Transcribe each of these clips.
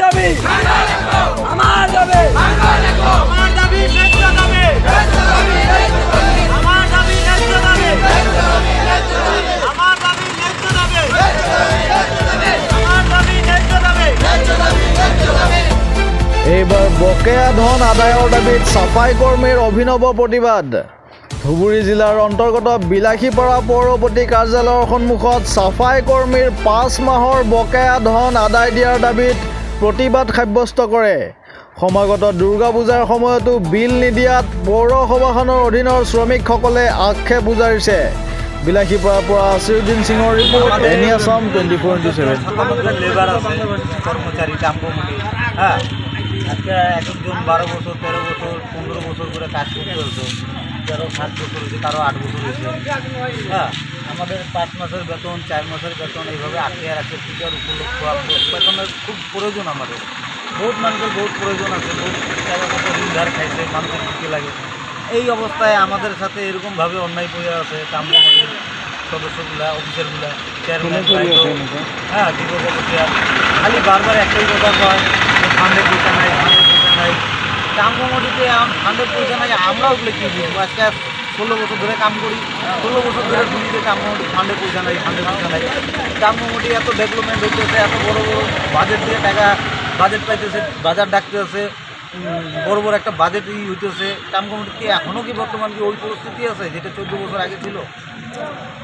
দাবি আমার দাবি আমার দাবি ন্যায্য দাবি আমার দাবি ন্যায্য দাবি আমার দাবি ন্যায্য দাবি আমার দাবি ন্যায্য দাবি। এইবাৰ বকেয়া ধন আদায়ৰ দাবীত চাফাই কৰ্মীৰ অভিনৱ প্ৰতিবাদ। ধুবুৰী জিলাৰ অন্তৰ্গত বিলাসীপাৰা পৌৰপতি কাৰ্যালয়ৰ সন্মুখত চাফাই কৰ্মীৰ 5 মাহৰ বকেয়া ধন আদায় দিয়াৰ দাবীত প্ৰতিবাদ সাব্যস্ত কৰে। সমাগত দুৰ্গা পূজাৰ সময়তো বিল নিদিয়াত পৌৰসভাখনৰ অধীনৰ শ্ৰমিকসকলে আক্ষেপ উজাৰিছে। বিলাসীপাৰাৰ পৰা আসিৰুদ্দিন সিঙৰ ৰিপৰ্ট, এনি আসাম 24/7। লেবার আছে কর্মচারী কাম্পমুটি হ্যাঁ আজকে এক একজন 12 বছর 13 বছর 15 বছর করে কাজ করতে হতো, 13-7 বছর হয়েছে, কারো 8 বছর হয়েছে। হ্যাঁ আমাদের 5 মাসের বেতন 4 মাসের বেতন এইভাবে আটকে রাখছে। পূজার উপলক্ষ বেতনের খুব প্রয়োজন আমাদের, বহুত মানুষের বহুত প্রয়োজন আছে, বহুত টাকা পয়সা ঋণ ধার খাইছে, মানুষের দিকে লাগে। এই অবস্থায় আমাদের সাথে এরকমভাবে অন্যায় করে আছে কাম্পমুটির সদস্যগুলা, অফিসারগুলা, চেয়ারম্যান, হ্যাঁ দীপক খালি বারবার একটাই কথা কয় যে ফান্ডে পয়সা নাই, ফান্ডে পয়সা নাই। কাম কমিটিতে ফান্ডের পয়সা নাই, আমরা ওগুলো কী বুঝবো? আজকে 16 বছর ধরে কাম করি, 16 বছর ধরে শুনতে কাম কমিটি ফান্ডে পয়সা নাই, ফান্ডে পয়সা নাই। কাম কমিটি এত ডেভেলপমেন্ট হইতেছে, এত বড় বড় বাজেট দিয়ে টাকা বাজেট পাইতেছে, বাজার ডাকতে আছে, বড় বড় একটা বাজেট হইতেছে। কাম কমিটি কি এখনও কি বর্তমান কি ওই পরিস্থিতি আছে যেটা 14 বছর আগে ছিল?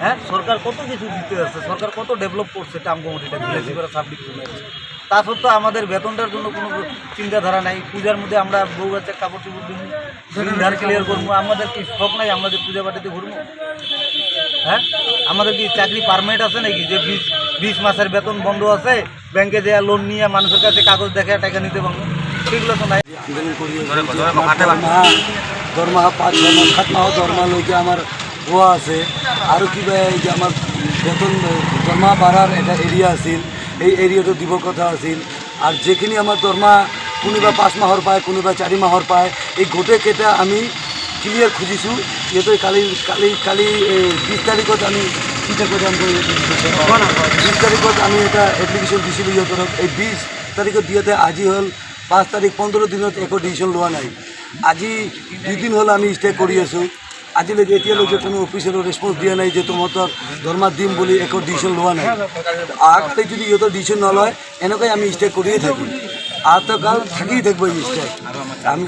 হ্যাঁ সরকার কত কিছু দিতে আছে, সরকার কত ডেভেলপ করছে কাম কমিটিটা বিলাসীপাড়া সাব ডিভিশনে। তা সত্ত্বেও আমাদের বেতনটার জন্য কোনো চিন্তাধারা নাই। পূজার মধ্যে আমরা বউ বাচ্চা কাপড় চোপড় দিন ধার ক্লিয়ার করবো, আমাদের কি শখ নাই আমাদের পূজা পাঠিতে ঘুরবো? হ্যাঁ আমাদের কি চাকরি পারমানেন্ট আছে নাকি যে 20 মাসের বেতন বন্ধ আছে, ব্যাংকে দেওয়া লোন নিয়ে মানুষের কাছে কাগজ দেখে টাকা নিতে পারবো? সেগুলো তো নাই। দৰমহা 5-6 মাহ 7 মাহৰ দৰমহা লৈকে আমাৰ হোৱা আছে। আৰু কিবা এই যে আমাৰ বেতন দৰমহা বাঢ়াৰ এটা এৰিয়া আছিল, এই এৰিয়াটো দিবৰ কথা আছিল। আৰু যিখিনি আমাৰ দৰমহা কোনোবা 5 মাহৰ পায়, কোনোবা 4 মাহৰ পায়, এই গোটেইকেইটা আমি ক্লিয়াৰ খুজিছোঁ। ইহঁতে কালি 20 তাৰিখত আমি চিন্তা কৰি 20 তাৰিখত আমি এটা এপ্লিকেশ্যন দিছিলোঁ ইহঁতক। এই 20 তাৰিখত দিয়াতে আজি হ'ল 5 তাৰিখ, 15 দিনত একো ডিচিশ্যন লোৱা নাই। আজি 2 দিন হ'ল আমি ষ্টে কৰি আছোঁ। আজিলৈকে এতিয়ালৈকে কোনো অফিচাৰৰ ৰেছপন্স দিয়া নাই যে তোমাকৰ দৰমহা দিম বুলি একো ডিচিশ্যন লোৱা নাই। আগতে যদি ইহঁতৰ ডিচিশ্যন নলয় এনেকৈ আমি ষ্টে কৰিয়ে থাকিম, আৰু কাল থাকিয়ে থাকিব এই ষ্টে আমি।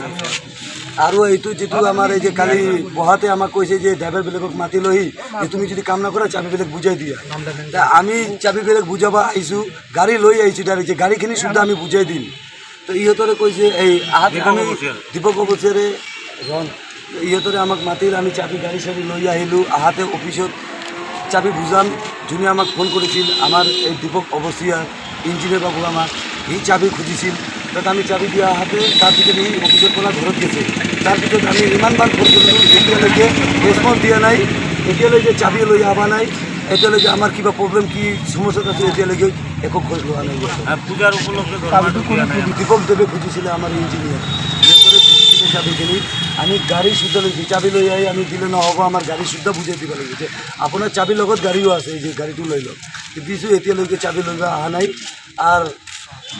আৰু এইটো যিটো আমাৰ এই যে কালি বহাতে আমাক কৈছে যে ড্ৰাইভাৰবিলাকক মাতি লৈ যে তুমি যদি কাম নকৰা চাবিবিলাক বুজাই দিয়া। আমি চাবিবিলাক বুজাব আহিছোঁ, গাড়ী লৈ আহিছোঁ ডাইৰেক্ট, যে গাড়ীখিনি সুদ্ধা আমি বুজাই দিম। তো ইহঁতৰে কৈছে এই আহাত আমি দীপক অৱস্থাৰে ইহঁতৰে আমাক মাতিল, আমি চাবি গাড়ী চাবি লৈ আহিলোঁ। আহাতে অফিচত চাবি বুজাম, যোনে আমাক ফোন কৰিছিল আমাৰ এই দীপক অৱস্থিয়াৰ ইঞ্জিনিয়াৰ বাবু, আমাক সি চাবি খুজিছিল। তাত আমি চাবি দিয়া আহাতে তাৰপিছত সি অফিচৰ পৰা ঘৰত গৈছে। তাৰপিছত আমি ইমানবাৰ ফোন কৰিলোঁ, এতিয়ালৈকে ৰেছপন্স দিয়া নাই, এতিয়ালৈকে চাবি লৈ অহা নাই, এতিয়ালৈকে আমাৰ কিবা প্ৰব্লেম কি সমস্যাত আছে এতিয়ালৈকে একো খোজ লোৱা নাই। পূজার উপলক্ষে দীপক দেৱে খুজিছিলে আমাৰ ইঞ্জিনিয়াৰ, সিহঁতৰে খুজিছিলে চাবিখিনি। আমি গাড়ী শুদ্ধ লৈছোঁ, চাবি লৈ আহি আমি দিলে নহ'ব, আমাৰ গাড়ী শুদ্ধ বুজাই দিব লাগিব যে আপোনাৰ চাবিৰ লগত গাড়ীও আছে, এই যে গাড়ীটো লৈ লওক। দিছোঁ, এতিয়ালৈকে চাবি লৈ অহা নাই। আৰু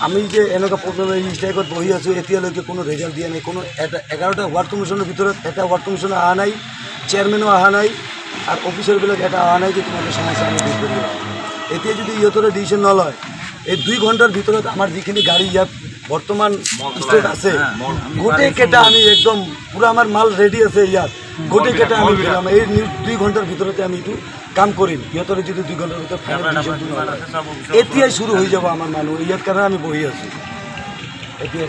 আমি যে এনেকুৱা প্ৰব্লেম এই ষ্ট্ৰাইকত বহি আছোঁ, এতিয়ালৈকে কোনো ৰেজাল্ট দিয়া নাই। কোনো এটা 11টা ৱাৰ্ড কমিশ্যনৰ ভিতৰত এটা ৱাৰ্ড কমিশ্যন অহা নাই, চেয়াৰমেনো অহা নাই, আৰু অফিচাৰবিলাক এটা অহা নাই যে তোমাদের সমস্যা আমি দূৰ কৰিব। এতিয়া যদি ইহঁতৰে ডিচিশ্যন নলয়, এই 2 ঘণ্টাৰ ভিতৰত আমাৰ যিখিনি গাড়ী ইয়াত বৰ্তমান ষ্টক আছে গোটেইকেইটা আমি একদম পুৰা আমাৰ মাল ৰেডি আছে ইয়াত, গোটেইকেইটা আমি পেলাম। এই 2 ঘণ্টাৰ ভিতৰতে আমি এইটো কাম কৰিম। ইহঁতৰে যদি 2 ঘণ্টাৰ ভিতৰত এতিয়াই শুরু হৈ যাব আমাৰ মানুহ, ইয়াত কাৰণে আমি বহি আছোঁ। এতিয়া